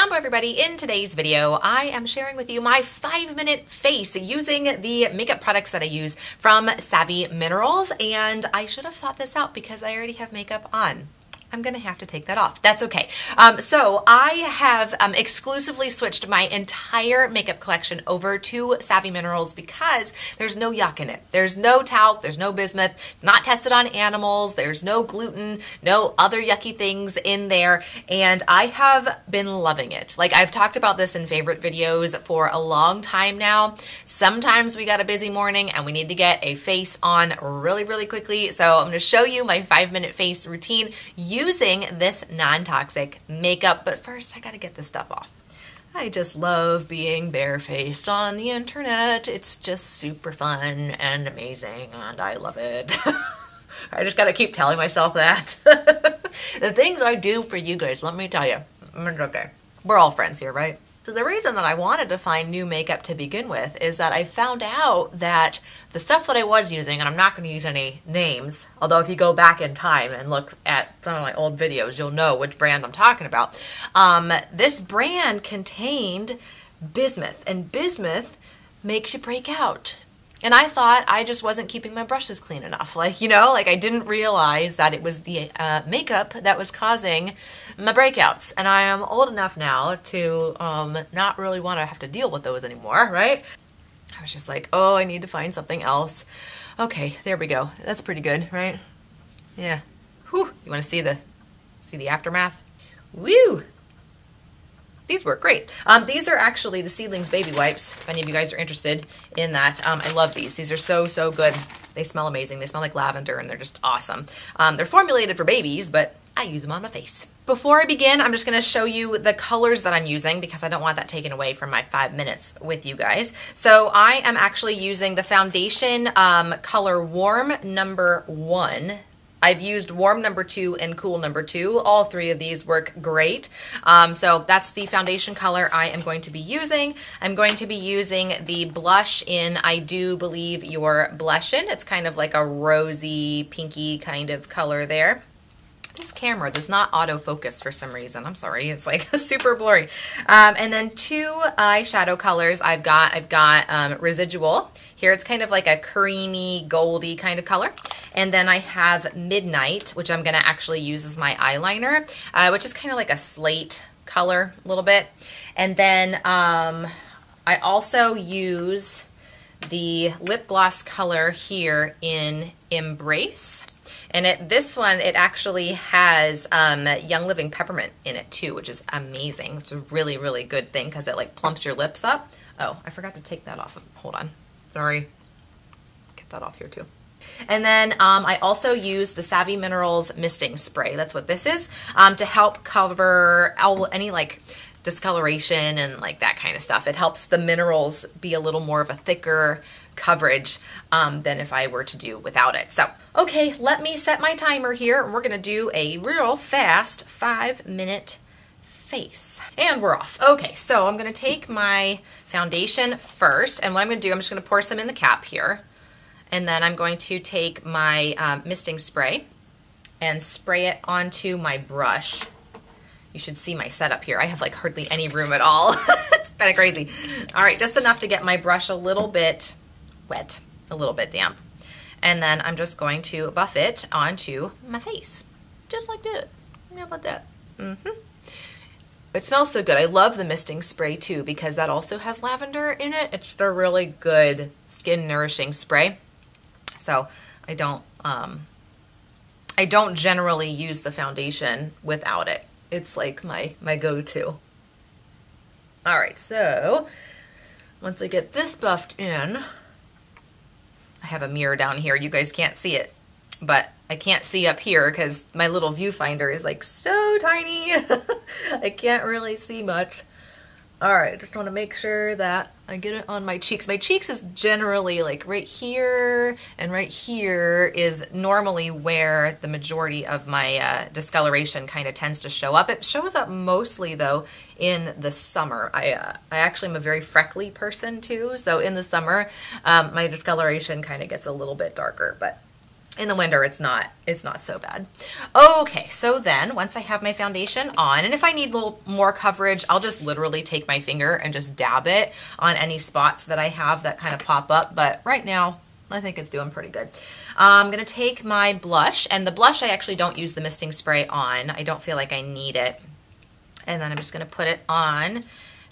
Jumbo everybody, in today's video I am sharing with you my 5-minute face using the makeup products that I use from Savvy Minerals, and I should have thought this out because I already have makeup on. I'm gonna have to take that off. That's okay. So I have exclusively switched my entire makeup collection over to Savvy Minerals because there's no yuck in it. There's no talc, there's no bismuth, it's not tested on animals, there's no gluten, no other yucky things in there, and I have been loving it. Like, I've talked about this in favorite videos for a long time now. Sometimes we got a busy morning and we need to get a face on really, really quickly, so I'm gonna show you my 5-minute face routine using this non-toxic makeup. But first I gotta get this stuff off. I just love being barefaced on the internet. It's just super fun and amazing and I love it. I just gotta keep telling myself that. The things I do for you guys, let me tell you, it's okay. We're all friends here, right? So the reason that I wanted to find new makeup to begin with is that I found out that the stuff that I was using, and I'm not going to use any names, although if you go back in time and look at some of my old videos, you'll know which brand I'm talking about. This brand contained bismuth, and bismuth makes you break out. And I thought I just wasn't keeping my brushes clean enough. Like, you know, like I didn't realize that it was the makeup that was causing my breakouts. And I am old enough now to not really want to have to deal with those anymore, right? I was just like, oh, I need to find something else. Okay, there we go. That's pretty good, right? Yeah. Whew. You want to see the aftermath? Woo! These work great. These are actually the Seedlings baby wipes, if any of you guys are interested in that. I love these. These are so, so good. They smell amazing. They smell like lavender and they're just awesome. They're formulated for babies, but I use them on my face. Before I begin, I'm just going to show you the colors that I'm using because I don't want that taken away from my 5 minutes with you guys. So I am actually using the foundation color Warm number 1. I've used Warm number 2 and Cool number 2. All three of these work great. So that's the foundation color I am going to be using. I'm going to be using the blush in I Do Believe You're Blushin'. It's kind of like a rosy, pinky kind of color there. This camera does not autofocus for some reason. I'm sorry, it's like super blurry. And then two eyeshadow colors I've got Residual. Here it's kind of like a creamy, goldy kind of color. And then I have Midnight, which I'm gonna actually use as my eyeliner, which is kind of like a slate color a little bit. And then I also use the lip gloss color here in Embrace. And this one, it actually has Young Living Peppermint in it too, which is amazing. It's a really, really good thing because it like plumps your lips up. Oh, I forgot to take that off. Hold on. Sorry. Get that off here too. And then I also use the Savvy Minerals Misting Spray. That's what this is, to help cover any like discoloration and like that kind of stuff. It helps the minerals be a little more of a thicker coverage than if I were to do without it. So, okay, let me set my timer here and we're gonna do a real fast 5-minute face. And we're off. Okay, so I'm gonna take my foundation first, and what I'm gonna do, I'm just gonna pour some in the cap here. And then I'm going to take my misting spray and spray it onto my brush. You should see my setup here. I have like hardly any room at all. It's kind of crazy. All right, just enough to get my brush a little bit wet, a little bit damp. And then I'm just going to buff it onto my face, just like that. How about that? It smells so good. I love the misting spray too because that also has lavender in it. It's a really good skin nourishing spray. So I don't generally use the foundation without it. It's like my go-to. All right, so once I get this buffed in, I have a mirror down here. You guys can't see it, but I can't see up here because my little viewfinder is like so tiny. I can't really see much. All right, just want to make sure that I get it on my cheeks. My cheeks is generally like right here, and right here is normally where the majority of my discoloration kind of tends to show up. It shows up mostly though in the summer. I actually am a very freckly person too, so in the summer my discoloration kind of gets a little bit darker, but In the winter, it's not so bad. Okay, so then once I have my foundation on, and if I need a little more coverage, I'll just literally take my finger and just dab it on any spots that I have that kind of pop up. But right now, I think it's doing pretty good. I'm gonna take my blush, and the blush I actually don't use the misting spray on. I don't feel like I need it. And then I'm just gonna put it on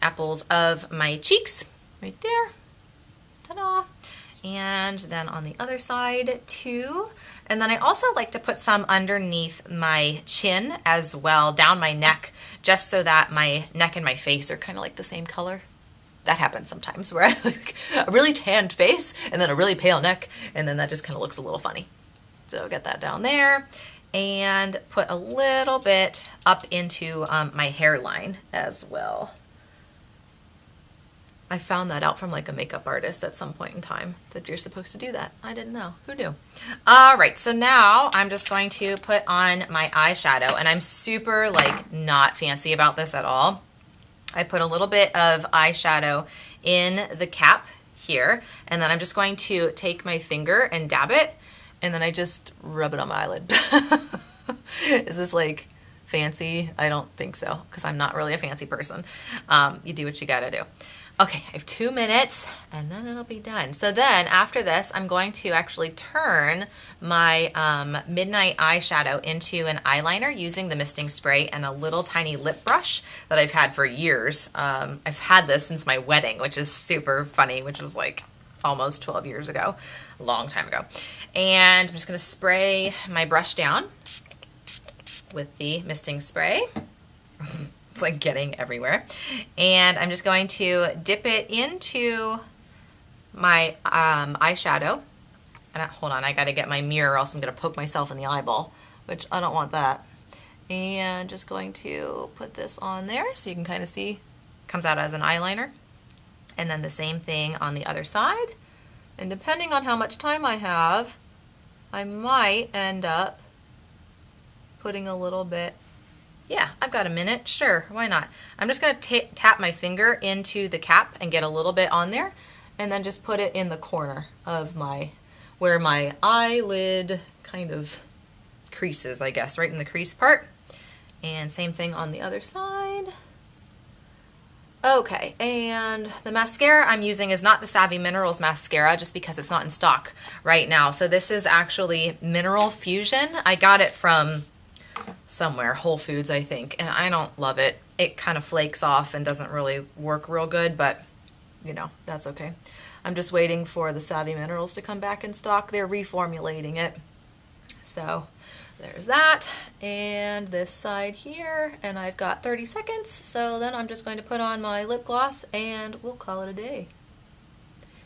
apples of my cheeks, right there. Ta-da! And then on the other side too. And then I also like to put some underneath my chin as well, down my neck, just so that my neck and my face are kind of like the same color. That happens sometimes where I have like a really tanned face and then a really pale neck, and then that just kind of looks a little funny. So get that down there and put a little bit up into my hairline as well. I found that out from like a makeup artist at some point in time, that you're supposed to do that. I didn't know. Who knew? All right, so now I'm just going to put on my eyeshadow, and I'm super like not fancy about this at all. I put a little bit of eyeshadow in the cap here, and then I'm just going to take my finger and dab it, and then I just rub it on my eyelid. Is this like fancy? I don't think so, because I'm not really a fancy person. You do what you gotta do. Okay, I have 2 minutes and then it'll be done. So then after this, I'm going to actually turn my Midnight eyeshadow into an eyeliner using the misting spray and a little tiny lip brush that I've had for years. I've had this since my wedding, which is super funny, which was like almost 12 years ago, a long time ago. And I'm just gonna spray my brush down with the misting spray. It's like getting everywhere. And I'm just going to dip it into my eyeshadow. And hold on, I gotta get my mirror or else I'm gonna poke myself in the eyeball, which I don't want that. And just going to put this on there so you can kind of see, comes out as an eyeliner. And then the same thing on the other side. And depending on how much time I have, I might end up putting a little bit. Yeah, I've got a minute. Sure, why not? I'm just going to tap my finger into the cap and get a little bit on there, and then just put it in the corner of where my eyelid kind of creases, I guess, right in the crease part. And same thing on the other side. Okay, and the mascara I'm using is not the Savvy Minerals mascara, just because it's not in stock right now. So this is actually Mineral Fusion. I got it from somewhere, Whole Foods, I think, and I don't love it. It kind of flakes off and doesn't really work real good, but you know, that's okay. I'm just waiting for the Savvy Minerals to come back in stock. They're reformulating it. So there's that, and this side here, and I've got 30 seconds, so then I'm just going to put on my lip gloss and we'll call it a day.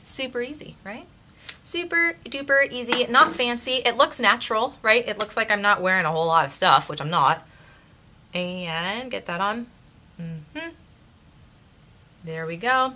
Super easy, right? Super duper easy, not fancy. It looks natural, right? It looks like I'm not wearing a whole lot of stuff, which I'm not. And get that on. There we go.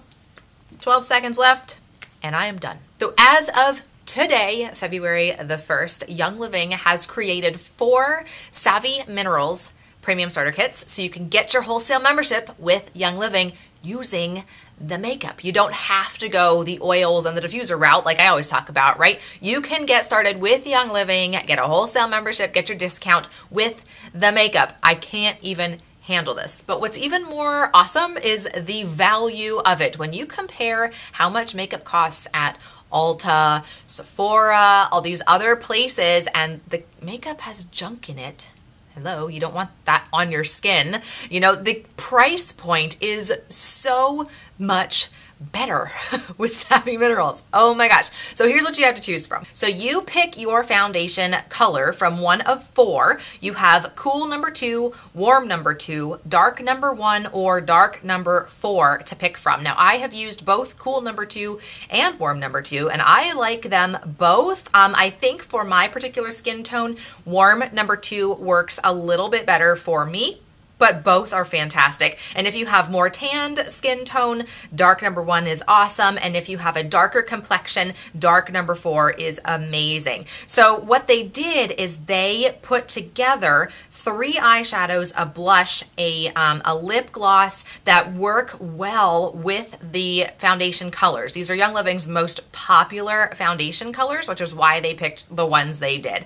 12 seconds left, and I am done. So as of today, February the 1st, Young Living has created 4 Savvy Minerals premium starter kits, so you can get your wholesale membership with Young Living using the makeup. You don't have to go the oils and the diffuser route like I always talk about, right? You can get started with Young Living, get a wholesale membership, get your discount with the makeup. I can't even handle this. But what's even more awesome is the value of it. When you compare how much makeup costs at Ulta, Sephora, all these other places, and the makeup has junk in it. Hello, you don't want that on your skin. You know, the price point is so much better with Savvy Minerals. Oh my gosh. So here's what you have to choose from. So you pick your foundation color from one of 4. You have cool number 2, warm number 2, dark number 1, or dark number 4 to pick from. Now I have used both cool number 2 and warm number 2, and I like them both. I think for my particular skin tone, warm number 2 works a little bit better for me. but both are fantastic. And if you have more tanned skin tone, dark number 1 is awesome. And if you have a darker complexion, dark number 4 is amazing. So what they did is they put together 3 eyeshadows, a blush, a lip gloss that work well with the foundation colors. These are Young Living's most popular foundation colors, which is why they picked the ones they did.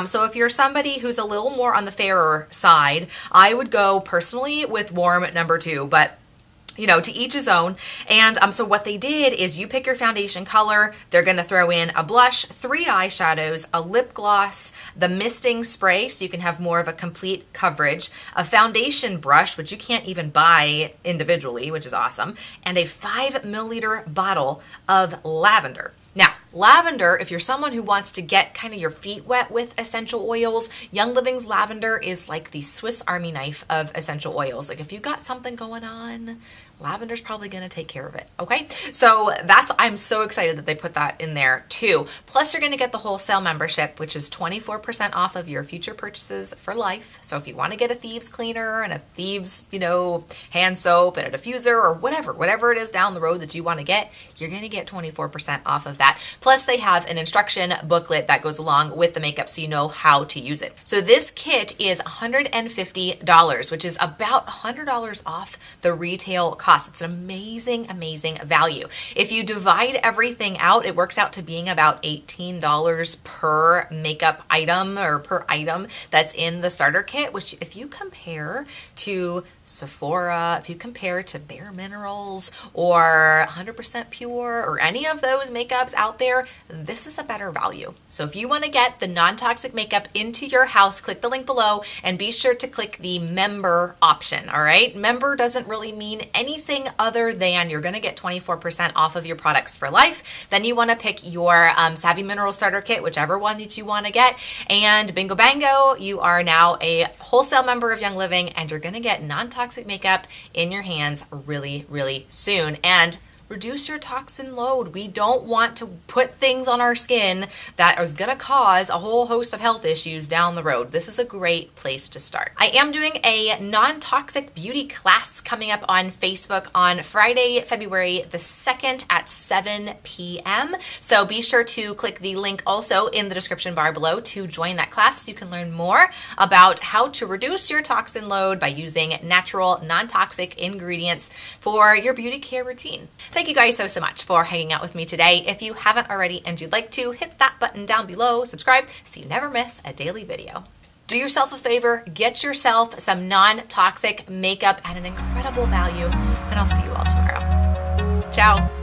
So if you're somebody who's a little more on the fairer side, I would go personally with warm number 2, but you know, to each his own. And so what they did is you pick your foundation color. They're going to throw in a blush, 3 eyeshadows, a lip gloss, the misting spray so you can have more of a complete coverage, a foundation brush, which you can't even buy individually, which is awesome, and a 5 milliliter bottle of lavender. Now, lavender, if you're someone who wants to get kind of your feet wet with essential oils, Young Living's lavender is like the Swiss Army knife of essential oils. Like if you got something going on, lavender's probably going to take care of it, okay? So I'm so excited that they put that in there too. Plus you're going to get the wholesale membership, which is 24% off of your future purchases for life. So if you want to get a Thieves cleaner and a Thieves, you know, hand soap and a diffuser or whatever it is down the road that you want to get, you're going to get 24% off of that. Plus they have an instruction booklet that goes along with the makeup so you know how to use it. So this kit is $150, which is about $100 off the retail cost. It's an amazing, amazing value. If you divide everything out, it works out to being about $18 per makeup item or per item that's in the starter kit, which if you compare to Sephora, if you compare to Bare Minerals or 100% Pure or any of those makeups out there, this is a better value. So if you want to get the non-toxic makeup into your house, click the link below and be sure to click the member option, all right? Member doesn't really mean anything other than you're going to get 24% off of your products for life. Then you want to pick your Savvy Mineral Starter Kit, whichever one that you want to get, and bingo bango, you are now a wholesale member of Young Living and you're going to get non-toxic makeup in your hands really, really soon. And reduce your toxin load. We don't want to put things on our skin that is going to cause a whole host of health issues down the road. This is a great place to start. I am doing a non-toxic beauty class coming up on Facebook on Friday, February the 2nd at 7 p.m. So be sure to click the link also in the description bar below to join that class so you can learn more about how to reduce your toxin load by using natural, non-toxic ingredients for your beauty care routine. Thank you guys so much for hanging out with me today. If you haven't already and you'd like to, hit that button down below, subscribe so you never miss a daily video. Do yourself a favor, get yourself some non-toxic makeup at an incredible value, and I'll see you all tomorrow. Ciao.